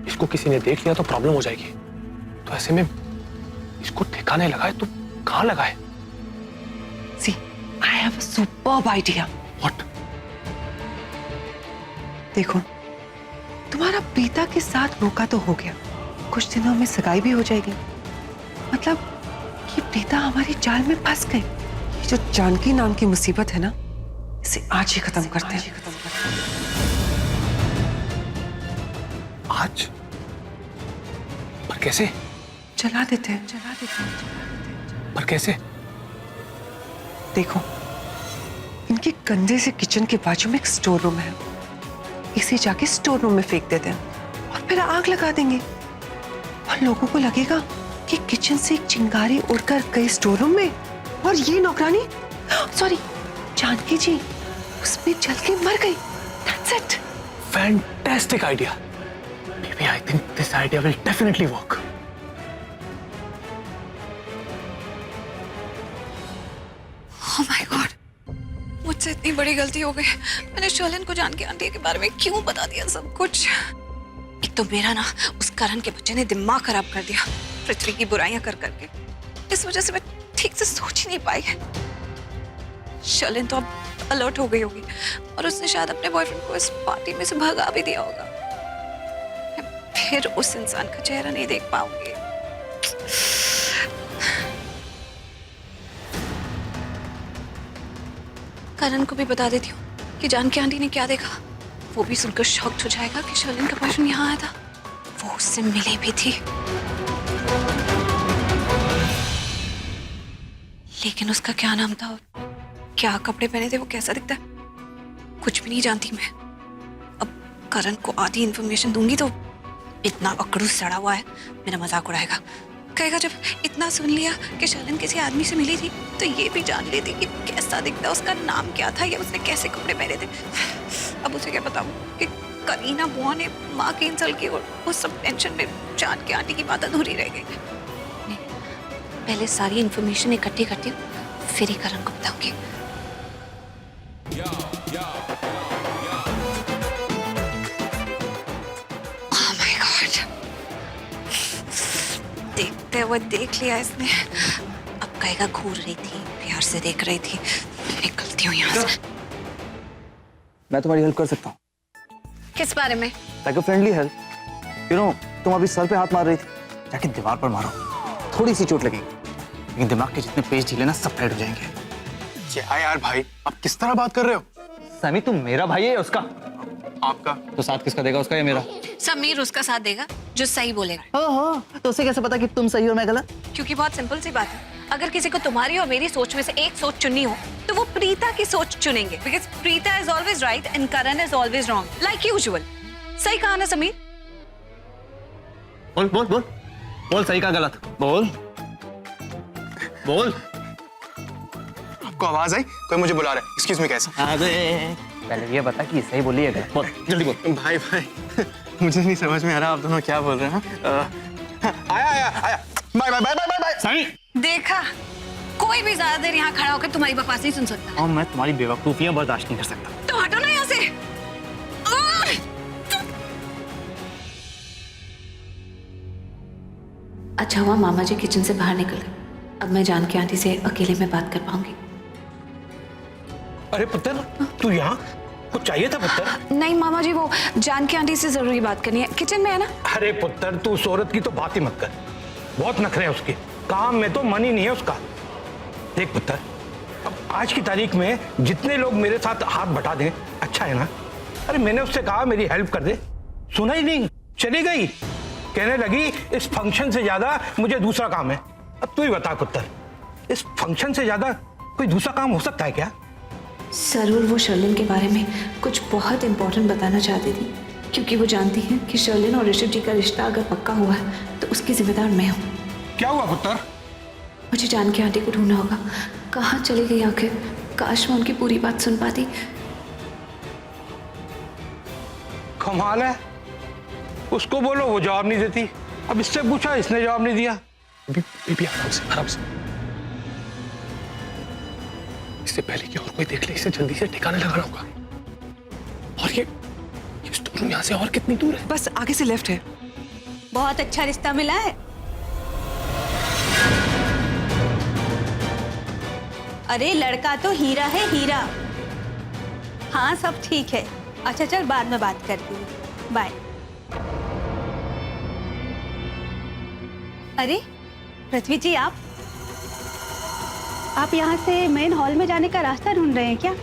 इसको किसी ने देख लिया तो प्रॉब्लम हो जाएगी। तो ऐसे में इसको ठिकाने लगाए तो कहाँ लगाए? See, I have a superb idea. What? देखो, तुम्हारा प्रीता के साथ धोखा तो हो गया, कुछ दिनों में सगाई भी हो जाएगी। मतलब कि प्रीता हमारी जाल में फंस गई। ये जो जानकी नाम की मुसीबत है ना, इसे आज ही खत्म करते हैं। आज? पर कैसे? चला देते हैं। पर कैसे? देखो, इनके कंधे से किचन के बाजू में एक स्टोर रूम है। इसे जाके स्टोर रूम में फेंक देते हैं और फिर आग लगा देंगे और लोगों को लगेगा कि किचन से एक चिंगारी उड़कर गई स्टोर रूम में और ये नौकरानी, सॉरी जानकी जी, उसमें जल के मर गई। That's it. Fantastic idea. Baby, I think this idea will definitely work. Oh my God. मुझसे इतनी बड़ी गलती हो गई। मैंने शर्लिन को जानकी आंटी के बारे में क्यों बता दिया सब कुछ। एक तो मेरा ना उस करण के बच्चे ने दिमाग खराब कर दिया पृथ्वी की बुराइयां कर करके। इस वजह से मैं ठीक से सोच ही नहीं पाई। शर्लिन तो अब अलर्ट हो गई होगी और उसने शायद अपने बॉयफ्रेंड को इस पार्टी में से भगा भी दिया होगा। मैं फिर उस इंसान का चेहरा नहीं देख पाऊंगी। करण को भी बता देती हूँ कि जानकी आंटी ने क्या देखा। वो भी सुनकर शॉक्ड हो जाएगा कि शर्लिन का बॉयफ्रेंड यहाँ आया था। वो उससे मिली भी थी, लेकिन उसका क्या नाम था और क्या कपड़े पहने थे, वो कैसा दिखता है, कुछ भी नहीं जानती मैं। अब करण को आधी इंफॉर्मेशन दूंगी तो इतना अकड़ू सड़ा हुआ है, मेरा मजाक उड़ाएगा। कहेगा जब इतना सुन लिया कि शर्लिन किसी आदमी से मिली थी तो ये भी जान लेती कि कैसा दिखता, उसका नाम क्या था या उसने कैसे कपड़े पहने थे। अब उसे क्या बताऊं कि करीना बुआ ने माँ की इंसल्ट की और उस सब टेंशन में जानकी आंटी की बात अधूरी रह गई। नहीं, पहले सारी इंफॉर्मेशन इकट्ठी करती हूँ, फिर ही करण को बताऊंगी। Oh my God! देखते हुए देख लिया इसने। अब कहेगा घूर रही थी, प्यार से देख रही थी। निकलती हूँ यहाँ से। मैं तुम्हारी हेल्प कर सकता हूँ। किस बारे में? Like a friendly help. You know, तुम अभी सर पे हाथ मार रही थी, जाके दीवार पर मारो, थोड़ी सी चोट लगेगी, लेकिन दिमाग के जितने पेज ढीले ना सब टाइट हो जाएंगे। क्या यार भाई, आप किस तरह बात कर रहे हो? समी, तुम मेरा भाई है उसका? आपका? तो साथ किसका देगा, उसका या मेरा? समीर उसका साथ देगा जो सही बोलेगा। ओहो, तो उसे कैसे पता कि तुम सही और मैं गलत? क्योंकि बहुत सिंपल सी बात है, अगर किसी को तुम्हारी और मेरी सोच में से एक सोच चुननी हो तो वो प्रीता की सोच चुनेंगे, because Preeta is always right and Karan is always wrong, like usual. सही कहा ना समीर? बोल बोल बोल बोल, सही का गलत? बोल बोल। आपको आवाज आई? कोई मुझे बुला रहा है। एक्सक्यूज मी, कैसे? अरे पहले ये बता कि सही बोली है गलत? बोल जल्दी बोल। भाई मुझे नहीं समझ में आ रहा आप दोनों क्या बोल रहे हैं। आया bye bye bye bye bye. Sami, देखा, कोई भी ज्यादा देर यहाँ खड़ा होकर तुम्हारी बकवास नहीं सुन सकता। और मैं तुम्हारी बेवकूफियां बर्दाश्त नहीं कर सकता। तो हटो ना यहाँ से। अच्छा हुआ मामा जी किचन से बाहर निकल गए। अब मैं जानकी आंटी से अकेले में बात कर पाऊंगी। अरे पुत्र, तू यहाँ? कुछ चाहिए था पुत्र? नहीं मामा जी, वो जानकी आंटी से जरूरी बात करनी है, किचन में है ना। अरे पुत्र, तू उस औरत की तो बात ही मत कर, बहुत नखरे हैं उसके, काम में तो मन ही नहीं है उसका। देख पुत्र, अब आज की तारीख में जितने लोग मेरे साथ हाथ बटा दें अच्छा है ना। अरे मैंने उससे कहा मेरी हेल्प कर दे, सुना ही नहीं, चली गई। कहने लगी इस फंक्शन से ज्यादा मुझे दूसरा काम है। अब तू ही बता पुत्र, इस फंक्शन से ज्यादा कोई दूसरा काम हो सकता है क्या? जरूर वो शर्लिन के बारे में कुछ बहुत इंपॉर्टेंट बताना चाहती थी, क्योंकि वो जानती है कि शर्लिन और ऋषभ जी का रिश्ता अगर पक्का हुआ है तो उसकी जिम्मेदार मैं हूँ। क्या हुआ पुत्र? मुझे जानकी आंटी को ढूंढना होगा। कहाँ चली गई आखिर? काश मैं उनकी पूरी बात सुन पाती। कमाल है, उसको बोलो वो जवाब नहीं देती, अब इससे पूछा इसने जवाब नहीं दिया। बीबी आराम से आराम से। इससे पहले कि और कोई देख ले, इसे जल्दी से ठिकाने लगाना होगा। और ये स्टोर रूम यहाँ से और कितनी दूर है? बस आगे से लेफ्ट है। बहुत अच्छा रिश्ता मिला है। अरे लड़का तो हीरा है, हीरा। हाँ सब ठीक है। अच्छा चल बाद में बात करती हूँ, बाय। अरे पृथ्वी जी, आप यहाँ से मेन हॉल में जाने का रास्ता ढूंढ रहे हैं क्या?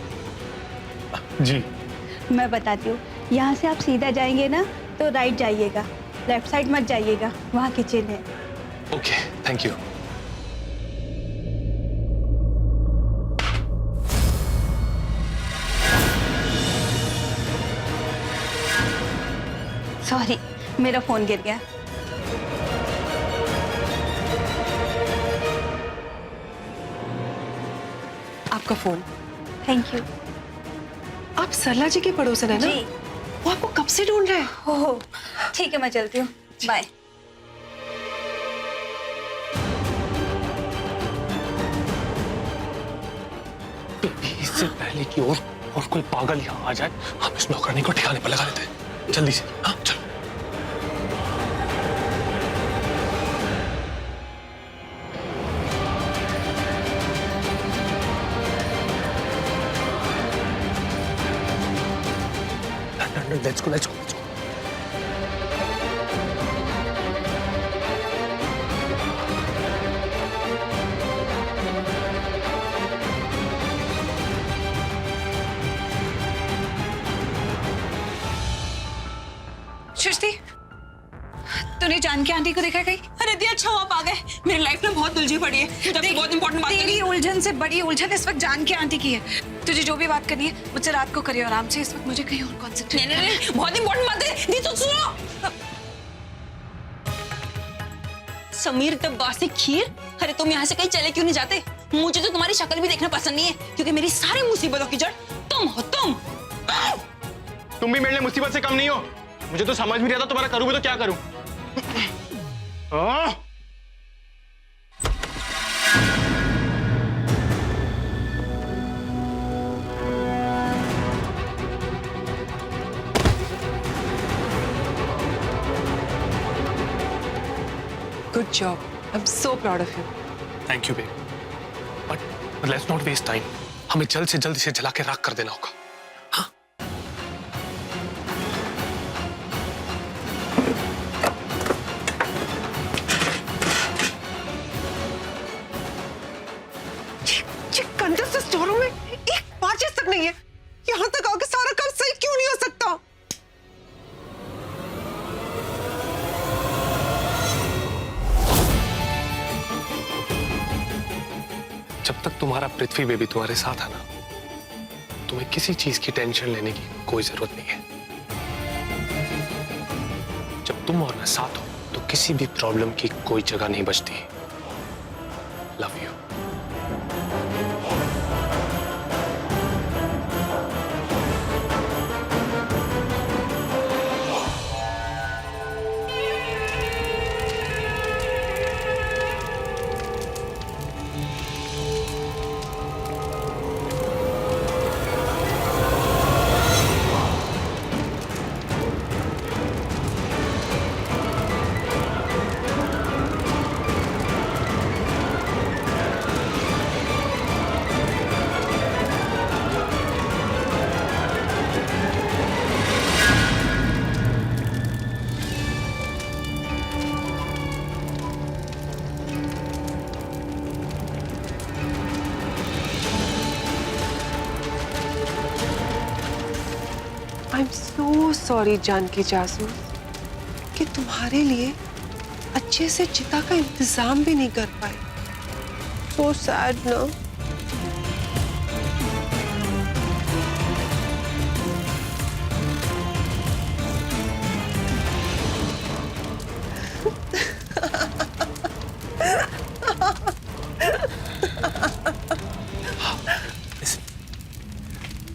जी। मैं बताती हूँ, यहाँ से आप सीधा जाएंगे ना तो राइट जाइएगा, लेफ्ट साइड मत जाइएगा, वहाँ किचन है। Okay, thank you. सॉरी, मेरा फोन गिर गया। आपका फोन। Thank you. आप सरला जी के पड़ोसन है ना? जी। वो आपको कब से ढूंढ रहे हैं? हो ठीक है, मैं चलती हूँ, बाय। इससे पहले कि और कोई पागल यहाँ आ जाए, हम इस नौकरानी को ठिकाने पर लगा लेते हैं। जल्दी से। हाँ चलो। Let's go, let's go, let's go. सृष्टि, तूने जानकी आंटी को देखा कहीं? अरे दिया, अच्छा आप आ गए। मेरी लाइफ में बहुत उलझी पड़ी है, मुझे आपसे बहुत इंपॉर्टेंट बात करनी तेरी है। उलझन से बड़ी उलझन इस वक्त जानकी आंटी की है। तुझे जो भी बात करनी है मुझसे रात को करिए आराम से। इस वक्त मुझे कहीं और कॉन्सेंट्रेट नहीं नहीं नहीं, बहुत इंपॉर्टेंट बात है। दी तो सुनो। समीर तब्बासी खीर, अरे तुम यहाँ से कहीं चले क्यों नहीं जाते? मुझे तो तुम्हारी शक्ल भी देखना पसंद नहीं है, क्योंकि मेरी सारी मुसीबतों की जड़ तुम हो। तुम भी मेरे लिए मुसीबत से कम नहीं हो। मुझे तो समझ भी नहीं आता तुम्हारा करूँ भी तो क्या करूँ। Good job, I am so proud of you. Thank you baby, but let's not waste time. हमें जल्द से जल्द इसे जला के राख कर देना होगा। हाँ? ये गंदे से स्टोर में एक माचिस तक नहीं है। यहाँ तक आके सारा काम सही क्यों नहीं हो सकता? जब तक तुम्हारा पृथ्वी बेबी तुम्हारे साथ है ना, तुम्हें किसी चीज की टेंशन लेने की कोई जरूरत नहीं है। जब तुम और मैं साथ हो तो किसी भी प्रॉब्लम की कोई जगह नहीं बचती। Love you. I am so sorry Janki जासूस कि तुम्हारे लिए अच्छे से चिता का इंतजाम भी नहीं कर पाए। सो सैड ना।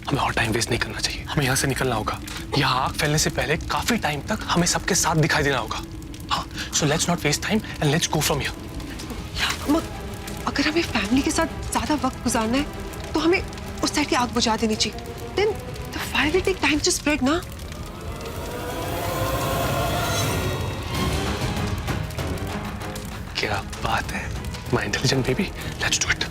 हमें और टाइम वेस्ट नहीं करना चाहिए। हमें यहाँ से निकलना होगा। यहाँ आग फैलने से पहले काफी टाइम तक हमें सबके साथ दिखाई देना होगा। हाँ, so let's not waste time and let's go from here. अगर हमें फैमिली के साथ ज्यादा वक्त गुजारना है तो हमें उस साइड की आग बुझा देनी चाहिए। Then the fire will take time to spread, ना? क्या बात है my intelligent baby, let's do it.